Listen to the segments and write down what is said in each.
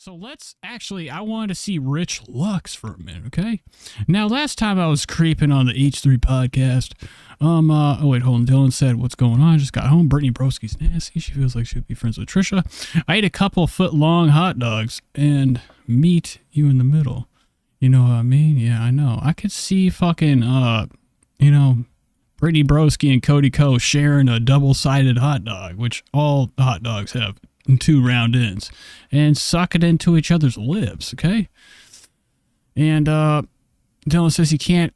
So let's actually, I wanted to see Rich Lux for a minute, okay? Now, last time I was creeping on the H3 podcast, oh wait, hold on, Dylan said, what's going on? I just got home. Brittany Broski's nasty. She feels like she'd be friends with Trisha. I ate a couple foot-long hot dogs and meet you in the middle. You know what I mean? Yeah, I know. I could see fucking, you know, Brittany Broski and Cody Ko sharing a double-sided hot dog, which all hot dogs have. And 2 round ends, and suck it into each other's lips, okay? And Dylan says he can't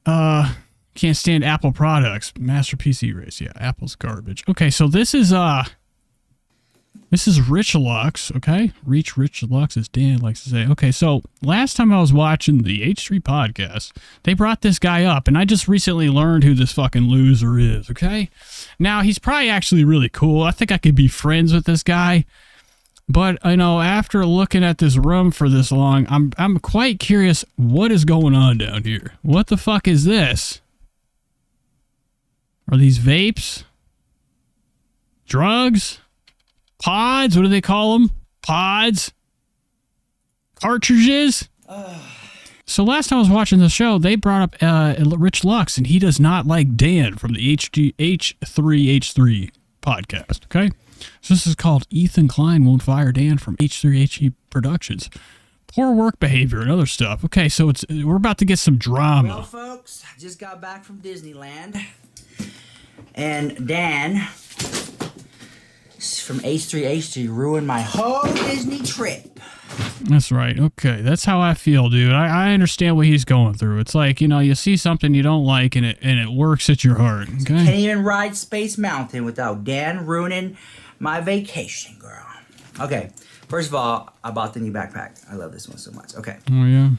stand Apple products. Master PC race, yeah, Apple's garbage. Okay, so this is Rich Lux, okay? Rich Lux, as Dan likes to say. Okay, so last time I was watching the H3 podcast, they brought this guy up, and I just recently learned who this fucking loser is, okay? Now, he's probably actually really cool. I think I could be friends with this guy. But, you know, after looking at this room for this long, I'm quite curious what is going on down here. What the fuck is this? Are these vapes? Drugs? Pods? What do they call them? Pods? Cartridges? So last time I was watching the show, they brought up Rich Lux, and he does not like Dan from the H3H3 podcast, okay? So this is called Ethan Klein Won't Fire Dan from H3H3 Productions. Poor work behavior and other stuff. Okay, so we're about to get some drama. Well, folks, I just got back from Disneyland. And Dan from H3H3 ruined my whole Disney trip. That's right. Okay, that's how I feel, dude. I understand what he's going through. It's like, you know, you see something you don't like and it works at your heart, okay? Can't even ride Space Mountain without Dan ruining my vacation, girl. Okay, first of all, I bought the new backpack. I love this one so much. Okay. Oh, yeah?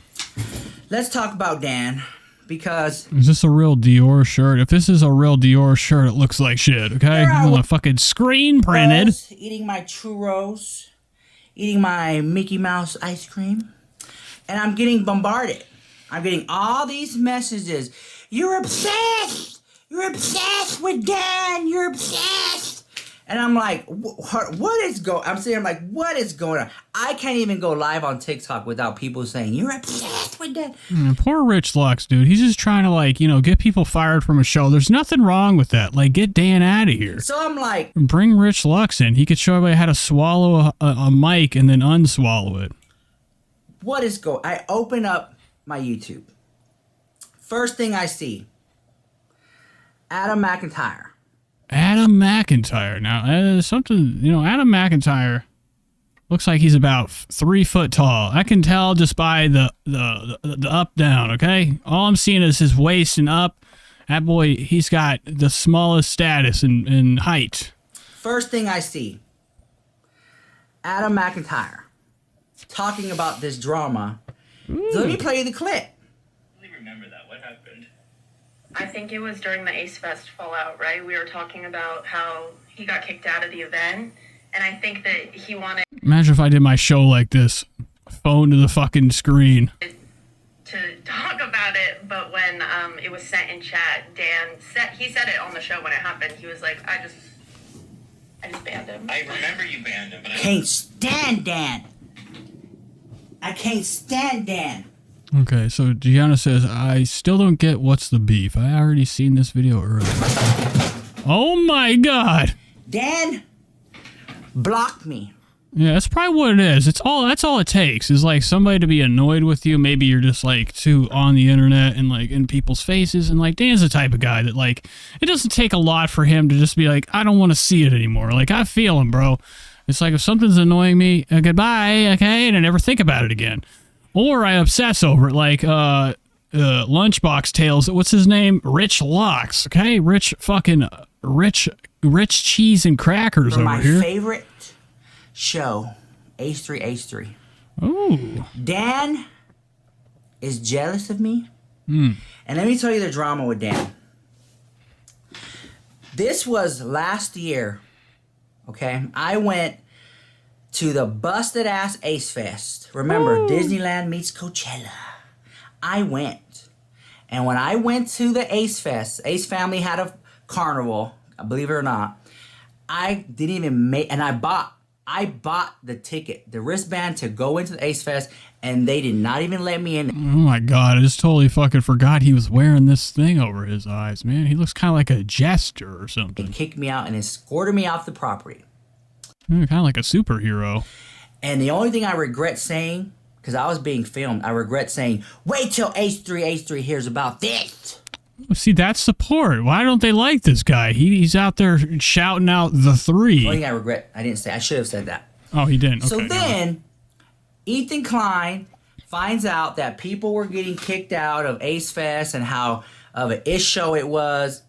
Let's talk about Dan, because... Is this a real Dior shirt? If this is a real Dior shirt, it looks like shit, okay? I'm gonna fucking screen printed. Eating my churros, eating my Mickey Mouse ice cream, and I'm getting bombarded. I'm getting all these messages. You're obsessed! You're obsessed with Dan! You're obsessed! And I'm like, what is going on? I'm sitting there, I'm like, what is going on? I can't even go live on TikTok without people saying, you're obsessed with that. Poor Rich Lux, dude. He's just trying to, like, you know, get people fired from a show. There's nothing wrong with that. Like, get Dan out of here. So I'm like... Bring Rich Lux in. He could show everybody how to swallow a mic and then unswallow it. What is going... I open up my YouTube. First thing I see, Adam McIntyre. Adam McIntyre. Now, something, you know, Adam McIntyre looks like he's about 3 foot tall. I can tell just by the up down, okay? All I'm seeing is his waist and up. That boy, he's got the smallest status in height. First thing I see, Adam McIntyre talking about this drama. So let me play the clip. Remember that. What happened? I think it was during the Ace Fest fallout, right? We were talking about how he got kicked out of the event, and I think that he wanted... Imagine if I did my show like this. Phone to the fucking screen. ...to talk about it, but when it was sent in chat, he said it on the show when it happened. He was like, I just banned him. I remember you banned him, but I can't stand Dan. I can't stand Dan. Okay, so Gianna says, I still don't get what's the beef. I already seen this video earlier. Oh my god! Dan blocked me. Yeah, that's probably what it is. That's all it takes, is like somebody to be annoyed with you. Maybe you're just like too on the internet and like in people's faces. And like Dan's the type of guy that like, it doesn't take a lot for him to just be like, I don't want to see it anymore. Like, I feel him, bro. It's like if something's annoying me, goodbye, okay? And I never think about it again. Or I obsess over it, like Lunchbox Tales. What's his name? Rich Lux. Okay, Rich cheese and crackers over here. My favorite show, H3H3. Ooh. Dan is jealous of me. And let me tell you the drama with Dan. This was last year. Okay, I went to the busted ass Ace Fest. Remember, Disneyland meets Coachella. I went. And when I went to the Ace Fest, Ace Family had a carnival, believe it or not. I didn't even make, and I bought I bought the ticket, the wristband to go into the Ace Fest, and they did not even let me in. Oh my god, I just totally fucking forgot he was wearing this thing over his eyes, man. He looks kind of like a jester or They something. kicked me out and escorted me off the property. Kind of like a superhero. And the only thing I regret saying, because I was being filmed, I regret saying, wait till H3H3 hears about this. See, that's support. Why don't they like this guy? He's out there shouting out the The only three. thing I regret, I didn't say, I should have said that. Oh, he didn't. So Okay, then, Ethan Klein finds out that people were getting kicked out of Ace Fest and how of an ish show it was.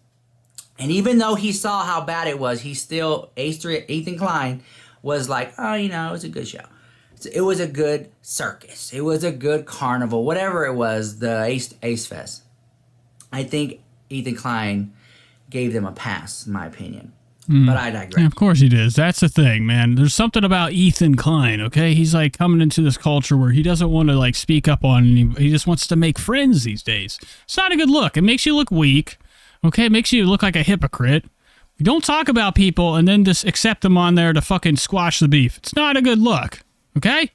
And even though he saw how bad it was, he still, Ethan Klein was like, oh, you know, it was a good show. It was a good circus. It was a good carnival, whatever it was, the Ace Fest. I think Ethan Klein gave them a pass, in my opinion. But I digress. Yeah, of course he does. That's the thing, man. There's something about Ethan Klein, okay? He's like coming into this culture where he doesn't want to like speak up on anybody. He just wants to make friends these days. It's not a good look. It makes you look weak, okay? It makes you look like a hypocrite. You don't talk about people and then just accept them on there to fucking squash the beef. It's not a good look, okay?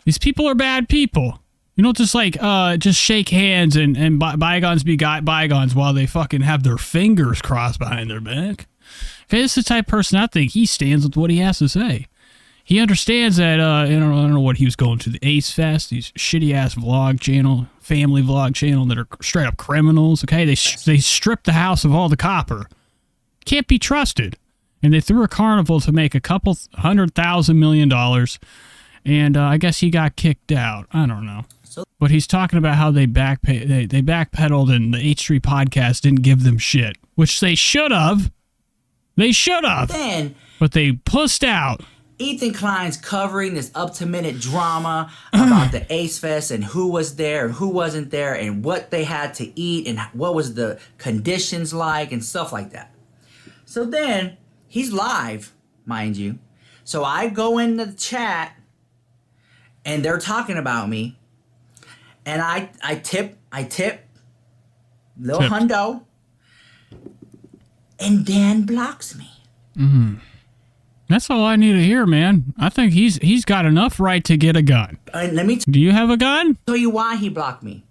These people are bad people. You don't just like just shake hands and bygones be bygones while they fucking have their fingers crossed behind their back. Okay, this is the type of person I think he stands with what he has to say. He understands that I don't know what he was going to, the Ace Fest, these shitty ass vlog channel, family vlog channel that are straight up criminals. Okay, they stripped the house of all the copper. Can't be trusted. And they threw a carnival to make a couple $100,000 million. And I guess he got kicked out. I don't know. But he's talking about how they backpedaled and the H3 podcast didn't give them shit, which they should have. They should have. Then But they pussed out. Ethan Klein's covering this up-to-minute drama about the Ace Fest and who was there and who wasn't there and what they had to eat and what was the conditions like and stuff like that. So then, he's live, mind you. So I go into the chat and they're talking about me. And I tip, little hundo. And Dan blocks me. That's all I need to hear, man. I think he's got enough right to get a gun. And let me Do you have a gun? tell you why he blocked me.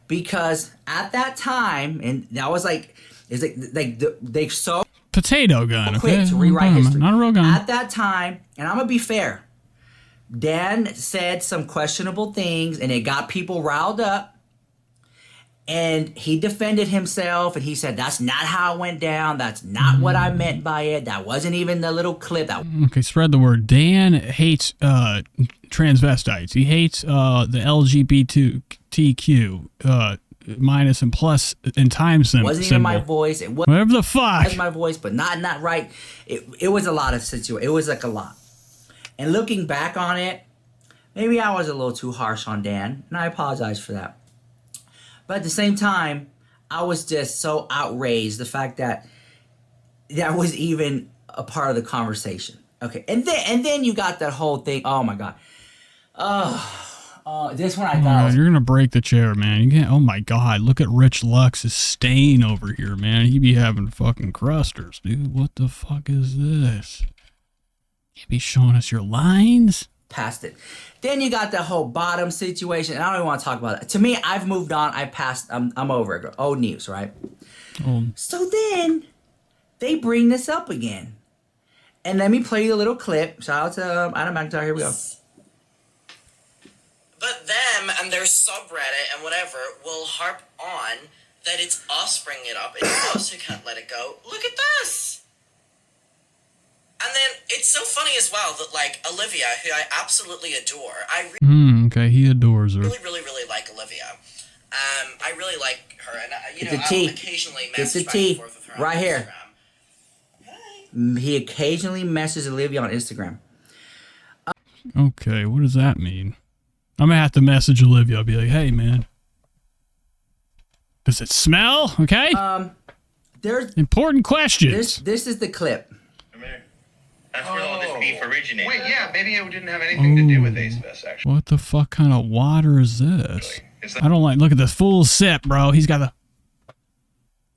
Because at that time, and that was like, they so Potato gun. quick Okay? to rewrite history. Not a real gun. At that time, and I'm gonna be fair, Dan said some questionable things, and it got people riled up. And he defended himself, and he said, that's not how it went down. That's not what I meant by it. That wasn't even the little clip. Okay, spread the word. Dan hates transvestites. He hates the LGBTQ minus and plus and times symbol. Wasn't even my voice. It was Whatever the fuck. my voice, but not right. It was a lot of situation. It was like a lot. And looking back on it, maybe I was a little too harsh on Dan, and I apologize for that. But at the same time, I was just so outraged the fact that that was even a part of the conversation. Okay, and then you got that whole thing. Oh my god. This one I thought was You're gonna break the chair, man. You can't. Oh my god! Look at Rich Lux's stain over here, man. He be having fucking crusters, dude. What the fuck is this? You be showing us your lines. past it. Then you got the whole bottom situation, and I don't even want to talk about it. To me, I've moved on. I'm over it. Old news, right? So then they bring this up again. And let me play you a little clip. Shout out to Adam McIntyre. Here we go. But them and their subreddit and whatever will harp on that it's us bringing it up. It's us who can't let it go. Look at this. And then it's so funny as well that, like, Olivia, who I absolutely adore, Okay, he adores her. really like Olivia. I really like her, and Get the I'll tea. occasionally Get the message back tea. and forth with her Right on here. Instagram. He occasionally messages Olivia on Instagram. Okay, what does that mean? I'm gonna have to message Olivia. I'll be like, hey, man. Does it smell? Okay? There's Important questions. this is the clip. That's where all this beef originated. Wait, yeah, maybe it didn't have anything to do with Ace Fest, actually. What the fuck kind of water is this? Is that- I don't like. Look at this full sip, bro. He's got the.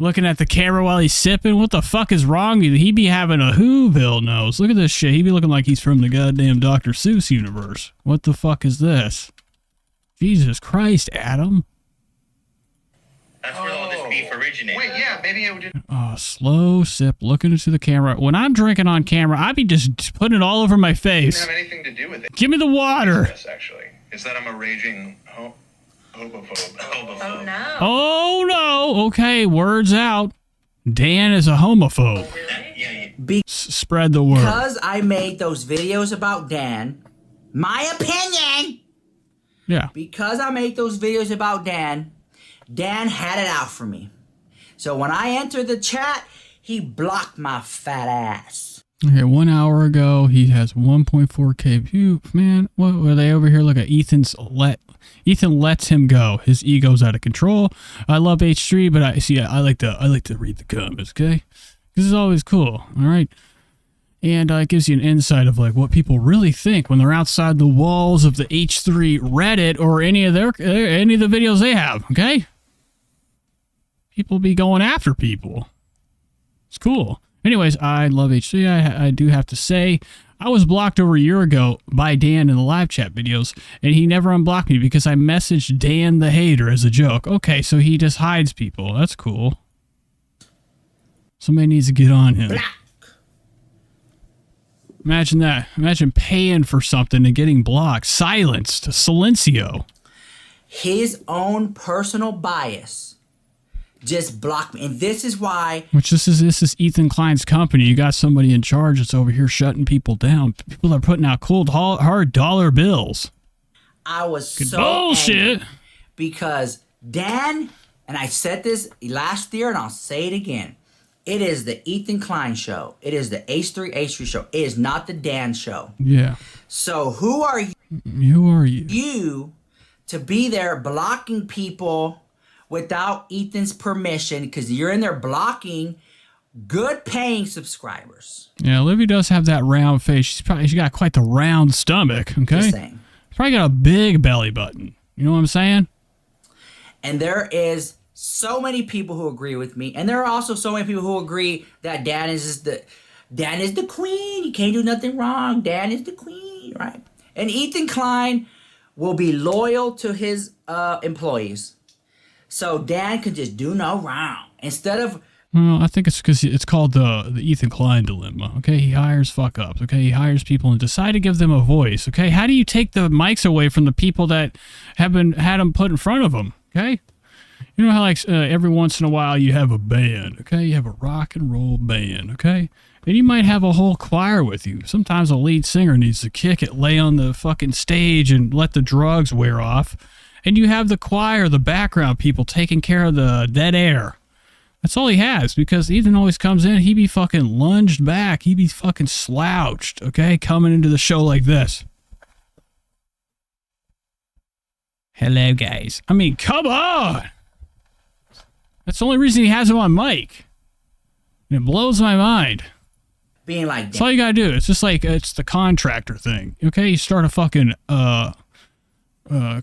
Looking at the camera while he's sipping. What the fuck is wrong with you? He be having a Whoville nose. Look at this shit. He be looking like he's from the goddamn Dr. Seuss universe. What the fuck is this? Jesus Christ, Adam. That's where all this beef originated. Wait, yeah, maybe it did. Oh, slow sip, looking into the camera. When I'm drinking on camera, I be just putting it all over my face. Have anything to do with it. Give me the water. Yes, actually, is that I'm a raging homophobe. Oh no. Oh no. Okay, words out. Dan is a homophobe. Really? Spread the word. Because I made those videos about Dan, my opinion, Yeah. because I made those videos about Dan had it out for me. So when I entered the chat, he blocked my fat ass. Okay, 1 hour ago, he has 1.4K view. Man, what were they over here? Look at Ethan lets him go. His ego's out of control. I love H3, but I like to read the comments, okay? This is always cool, all right? And it gives you an insight of like what people really think when they're outside the walls of the H3 Reddit or any of the videos they have, okay? People be going after people. It's cool. Anyways, I love H3. I do have to say, I was blocked over a year ago by Dan in the live chat videos, and he never unblocked me because I messaged Dan the hater as a joke. Okay, so he just hides people. That's cool. Somebody needs to get on him. Imagine that. Imagine paying for something and getting blocked. Silenced. Silencio. His own personal bias just blocked me. And this is why... Which this is Ethan Klein's company. You got somebody in charge that's over here shutting people down. People are putting out cold, hard dollar bills. I was Good so bullshit. angry because Dan, and I said this last year and I'll say it again, it is the Ethan Klein show. It is the H3H3 show. It is not the Dan show. Yeah. So who are you? Who are you? You to be there blocking people without Ethan's permission because you're in there blocking good paying subscribers. Yeah, Olivia does have that round face. She's got quite the round stomach, okay? Just saying. She's probably got a big belly button. You know what I'm saying? And there is so many people who agree with me, and there are also so many people who agree that Dan is the queen. You can't do nothing wrong. Dan is the queen, right? And Ethan Klein will be loyal to his employees. So Dan could just do no wrong. Instead of... Well, I think it's because it's called the Ethan Klein dilemma, okay? He hires fuck-ups, okay? He hires people and decide to give them a voice, okay? How do you take the mics away from the people that had them put in front of them, okay? You know how, like, every once in a while you have a band, okay? You have a rock and roll band, okay? And you might have a whole choir with you. Sometimes a lead singer needs to kick it, lay on the fucking stage, and let the drugs wear off. And you have the choir, the background people taking care of the dead air. That's all he has, because Ethan always comes in, he be fucking lunged back. He be fucking slouched, okay? Coming into the show like this. Hello, guys. I mean, come on! That's the only reason he has him on mic. And it blows my mind. being like, That's all you gotta do. It's just like, it's the contractor thing, okay? You start a fucking,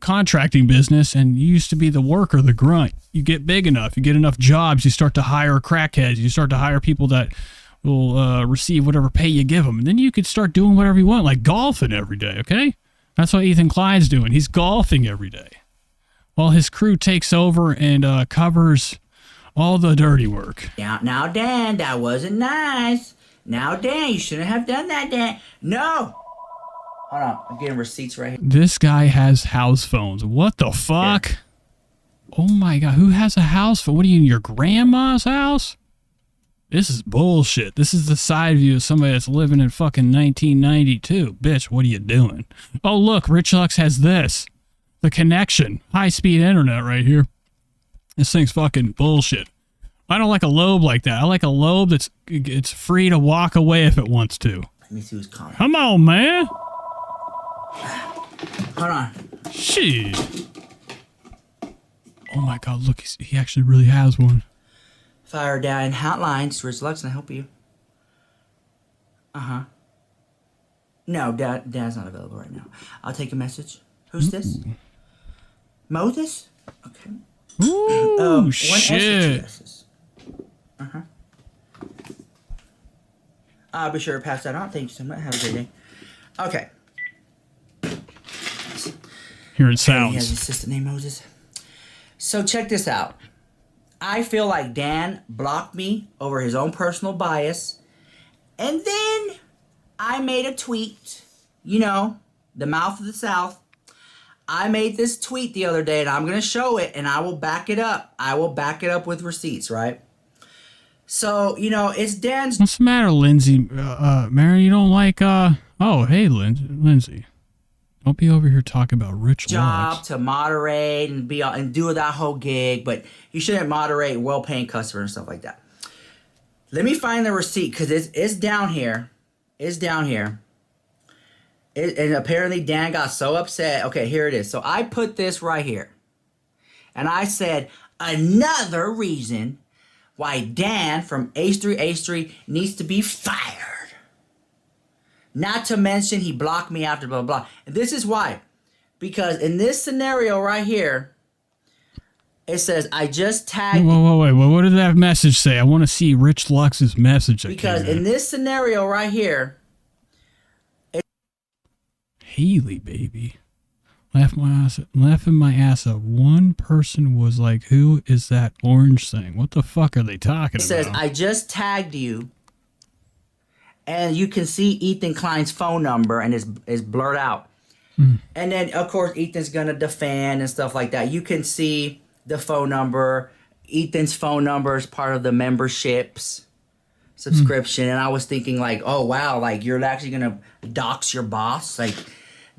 contracting business, and you used to be the worker, the grunt. You get big enough, you get enough jobs, you start to hire crackheads, you start to hire people that will receive whatever pay you give them, and then you could start doing whatever you want, like golfing every day, okay? That's what Ethan Klein's doing. He's golfing every day while his crew takes over and covers all the dirty work. Now, Dan, that wasn't nice. Now, Dan, you shouldn't have done that, Dan. No. Hold on, I'm getting receipts right here. This guy has house phones. What the fuck? Yeah. Oh my god, who has a house phone? What are you, in your grandma's house? This is bullshit. This is the side view of somebody that's living in fucking 1992. Bitch, what are you doing? Oh look, Rich Lux has this. The connection. High-speed internet right here. This thing's fucking bullshit. I don't like a lobe like that. I like a lobe that's it's free to walk away if it wants to. Let me see who's calling. Come on, man. Hold on. Shit. Oh my god, look, he actually really has one. Fire down hotlines. Rich Lux, can I help you? Uh-huh. No, Dad's not available right now. I'll take a message. Who's this? Moses? Okay. Ooh, shit. I'll be sure to pass that on. Thank you so much. Have a great day. Okay. Hearing He has sounds. an assistant named Moses. So check this out. I feel like Dan blocked me over his own personal bias. And then I made a tweet. You know, the mouth of the South. I made this tweet the other day, and I'm going to show it, and I will back it up. I will back it up with receipts, right? So, you know, it's Dan's What's the matter, Lindsay? Mary, you don't like, oh, hey, Lindsay. Don't be over here talking about rich job locks. to moderate and be and do that whole gig, but you shouldn't moderate well-paying customers and stuff like that. Let me find the receipt because it's down here. It's down here. And apparently Dan got so upset. Okay, here it is. So I put this right here. And I said, another reason why Dan from H3H3 needs to be fired. Not to mention he blocked me after blah, blah, blah. And this is why. Because in this scenario right here, it says, I just tagged... Wait. What did that message say? I want to see Rich Lux's message. Because in this scenario right here... Haley, baby. Laughing my ass off. One person was like, who is that orange thing? What the fuck are they talking It says, about? I just tagged you. And you can see Ethan Klein's phone number and it's blurred out. And then, of course, Ethan's going to defend and stuff like that. You can see the phone number. Ethan's phone number is part of the memberships subscription. And I was thinking like, oh, wow, like you're actually going to dox your boss? Like,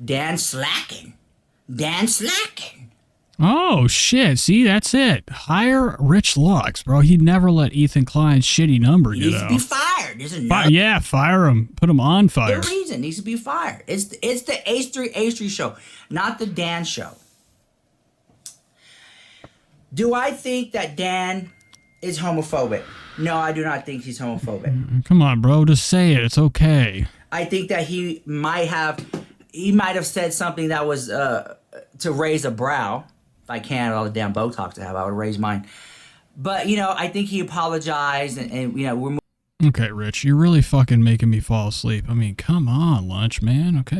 Dan slacking. Oh, shit. See, that's it. Hire Rich Lux, bro. He'd never let Ethan Klein's shitty number He get needs to out. be fired. There's another Yeah, fire him. Put him on fire. reason. Needs to be fired. It's the H3H3 show, not the Dan show. Do I think that Dan is homophobic? No, I do not think he's homophobic. Come on, bro. Just say it. It's okay. I think that he might have said something that was to raise a brow. If I can, all the damn Botox I have, I would raise mine. But, you know, I think he apologized and you know, we're Okay, Rich. You're really fucking making me fall asleep. I mean, come on, lunch, man. Okay.